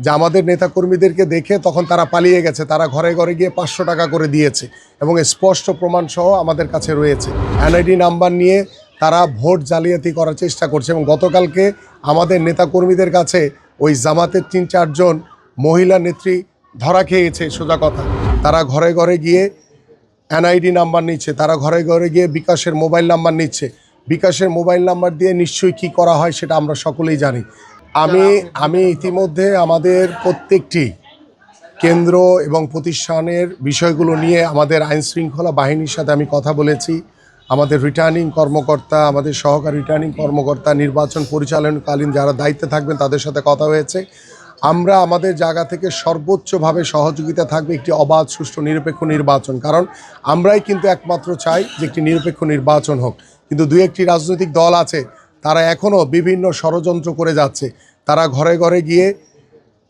যে আমাদের নেতাকর্মীদেরকে দেখে তখন তারা পালিয়ে গেছে, তারা ঘরে ঘরে গিয়ে 500 টাকা করে দিয়েছে এবং স্পষ্ট প্রমাণ সহ আমাদের কাছে রয়েছে। এনআইডি নাম্বার নিয়ে তারা ভোট জালিয়াতি করার চেষ্টা করছে এবং গতকালকে আমাদের নেতাকর্মীদের কাছে ওই জামাতের 3-4 জন মহিলা নেত্রী ধরা খেয়েছে। সোজা কথা, তারা ঘরে ঘরে গিয়ে এনআইডি নাম্বার নিচ্ছে, তারা ঘরে ঘরে গিয়ে বিকাশের মোবাইল নাম্বার নিচ্ছে। বিকাশের মোবাইল নাম্বার দিয়ে নিশ্চয়ই কী করা হয় সেটা আমরা সকলেই জানি। আমি ইতিমধ্যে আমাদের প্রত্যেকটি কেন্দ্র এবং প্রতিষ্ঠানের বিষয়গুলো নিয়ে আমাদের আইনশৃঙ্খলা বাহিনীর সাথে আমি কথা বলেছি। আমাদের রিটার্নিং কর্মকর্তা, আমাদের সহকারী রিটার্নিং কর্মকর্তা, নির্বাচন পরিচালনকালীন যারা দায়িত্বে থাকবেন তাদের সাথে কথা হয়েছে। আমরা আমাদের জায়গা থেকে সর্বোচ্চভাবে সহযোগিতা থাকবে একটি অবাধ, সুষ্ঠু, নিরপেক্ষ নির্বাচন। কারণ আমরাই কিন্তু একমাত্র চাই যে একটি নিরপেক্ষ নির্বাচন হোক। কিন্তু 2-1টি রাজনৈতিক দল আছে, তারা এখনও বিভিন্ন ষড়যন্ত্র করে যাচ্ছে। তারা ঘরে ঘরে গিয়ে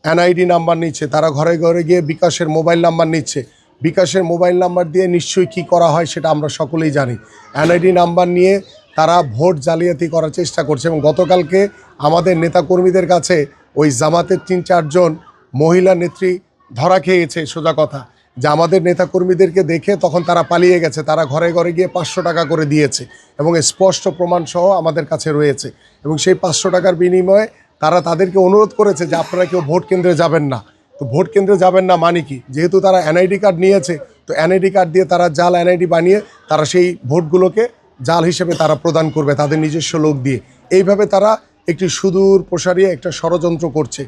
এনআইডি নাম্বার নিচ্ছে, তারা ঘরে ঘরে গিয়ে বিকাশের মোবাইল নাম্বার নিচ্ছে। বিকাশের মোবাইল নাম্বার দিয়ে নিশ্চয়ই কী করা হয় সেটা আমরা সকলেই জানি। এনআইডি নাম্বার নিয়ে তারা ভোট জালিয়াতি করার চেষ্টা করছে এবং গতকালকে আমাদের নেতাকর্মীদের কাছে ওই জামাতের 3-4 জন মহিলা নেত্রী ধরা খেয়েছে। সোজা কথা, যে আমাদের নেতাকর্মীদেরকে দেখে তখন তারা পালিয়ে গেছে, তারা ঘরে ঘরে গিয়ে 500 টাকা করে দিয়েছে এবং স্পষ্ট প্রমাণ সহ আমাদের কাছে রয়েছে। এবং সেই 500 টাকার বিনিময়ে তারা তাদেরকে অনুরোধ করেছে যে আপনারা কেউ ভোট কেন্দ্রে যাবেন না। তো ভোট কেন্দ্রে যাবেন না মানে কি? যেহেতু তারা এনআইডি কার্ড নিয়েছে, তো এনআইডি কার্ড দিয়ে তারা জাল এনআইডি বানিয়ে তারা সেই ভোটগুলোকে জাল হিসেবে তারা প্রদান করবে তাদের নিজস্ব লোক দিয়ে। এইভাবে তারা একটি সুদূর প্রসারী একটা ষড়যন্ত্র করছে।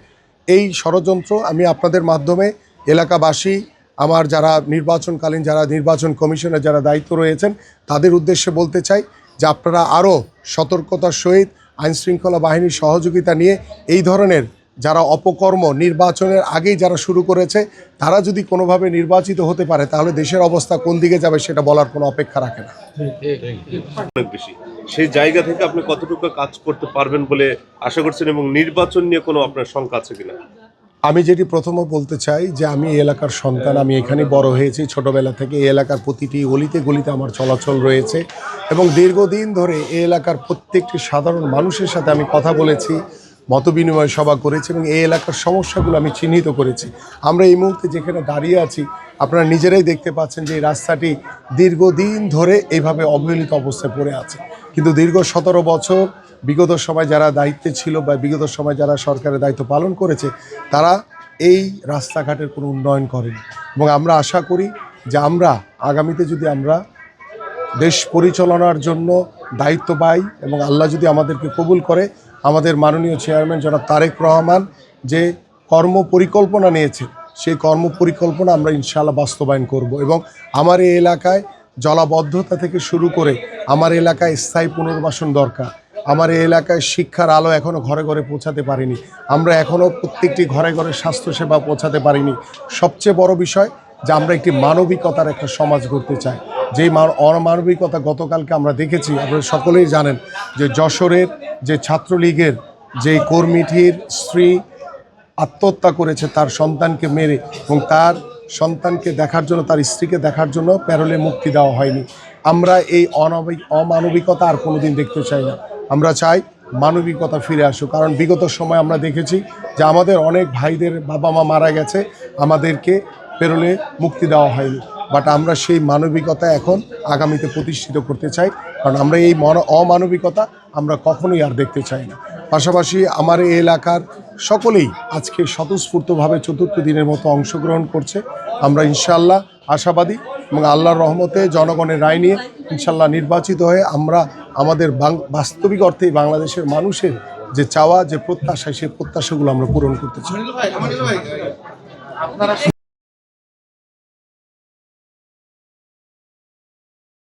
এই ষড়যন্ত্র আমি আপনাদের মাধ্যমে এলাকাবাসী, আমার যারা নির্বাচনকালীন যারা নির্বাচন কমিশনের যারা দায়িত্ব রয়েছেন তাদের উদ্দেশ্যে বলতে চাই যে আপনারা আরও সতর্কতার সহিত আইনশৃঙ্খলা বাহিনীর সহযোগিতা নিয়ে এই ধরনের যারা অপকর্ম নির্বাচনের আগেই যারা শুরু করেছে তারা যদি কোনোভাবে নির্বাচিত হতে পারে তাহলে দেশের অবস্থা কোন দিকে যাবে সেটা বলার কোনো অপেক্ষা রাখে না। সেই জায়গা থেকে আপনি কতটুকু কাজ করতে পারবেন বলে আশা করছেন এবং নির্বাচন নিয়ে কোনো আপনার শঙ্কা আছে কিনা? আমি যেটি প্রথমে বলতে চাই যে আমি এই এলাকার সন্তান, আমি এখানে বড় হয়েছি। ছোটোবেলা থেকে এই এলাকার প্রতিটি গলিতে গলিতে আমার চলাচল রয়েছে এবং দীর্ঘদিন ধরে এই এলাকার প্রত্যেকটি সাধারণ মানুষের সাথে আমি কথা বলেছি, মতবিনিময় সভা করেছি এবং এই এলাকার সমস্যাগুলো আমি চিহ্নিত করেছি। আমরা এই মুহূর্তে যেখানে দাঁড়িয়ে আছি আপনারা নিজেরাই দেখতে পাচ্ছেন যে এই রাস্তাটি দীর্ঘদিন ধরে এইভাবে অবহেলিত অবস্থায় পড়ে আছে। কিন্তু দীর্ঘ 17 বছর বিগত সময় যারা দায়িত্বে ছিল বা বিগত সময় যারা সরকারের দায়িত্ব পালন করেছে তারা এই রাস্তাঘাটের কোনো উন্নয়ন করেনি এবং আমরা আশা করি যে আমরা আগামীতে যদি আমরা দেশ পরিচালনার জন্য দায়িত্ব পাই এবং আল্লাহ যদি আমাদেরকে কবুল করে, আমাদের মাননীয় চেয়ারম্যান জনাব তারেক রহমান যে কর্মপরিকল্পনা নিয়েছে সেই কর্মপরিকল্পনা আমরা ইনশাআল্লাহ বাস্তবায়ন করব এবং আমার এই এলাকায় জলাবদ্ধতা থেকে শুরু করে আমার এলাকায় স্থায়ী পুনর্বাসন দরকার। আমার এই এলাকায় শিক্ষার আলো এখনও ঘরে ঘরে পৌঁছাতে পারিনি, আমরা এখনও প্রত্যেকটি ঘরে ঘরে স্বাস্থ্যসেবা পৌঁছাতে পারিনি। সবচেয়ে বড় বিষয় যে আমরা একটি মানবিকতার একটা সমাজ গড়তে চাই। যেই অমানবিকতা গতকালকে আমরা দেখেছি, আপনারা সকলেই জানেন যে যশোরের যে ছাত্রলীগের যে কর্মীটির স্ত্রী আত্মহত্যা করেছে তার সন্তানকে মেরে এবং তার সন্তানকে দেখার জন্য, তার স্ত্রীকে দেখার জন্য প্যারোলে মুক্তি দেওয়া হয়নি। আমরা এই অমানবিকতা আর কোনোদিন দেখতে চাই না। আমরা চাই মানবিকতা ফিরে আসুক। কারণ বিগত সময় আমরা দেখেছি যে আমাদের অনেক ভাইদের বাবা মা মারা গেছে, আমাদেরকে প্যারোলে মুক্তি দেওয়া হয়নি। বাট আমরা সেই মানবিকতা এখন আগামীতে প্রতিষ্ঠিত করতে চাই, কারণ আমরা এই অমানবিকতা আমরা কখনোই আর দেখতে চাই না। পাশাপাশি আমার এই এলাকার সকলেই আজকে স্বতঃস্ফূর্তভাবে ৪র্থ দিনের মতো অংশগ্রহণ করছে। আমরা ইনশাআল্লাহ আশাবাদী এবং আল্লাহর রহমতে জনগণের রায় নিয়ে ইনশাআল্লাহ নির্বাচিত হয়ে আমরা আমাদের বাস্তবিক অর্থেই বাংলাদেশের মানুষের যে চাওয়া, যে প্রত্যাশা, সেই প্রত্যাশাগুলো আমরা পূরণ করতে চাই।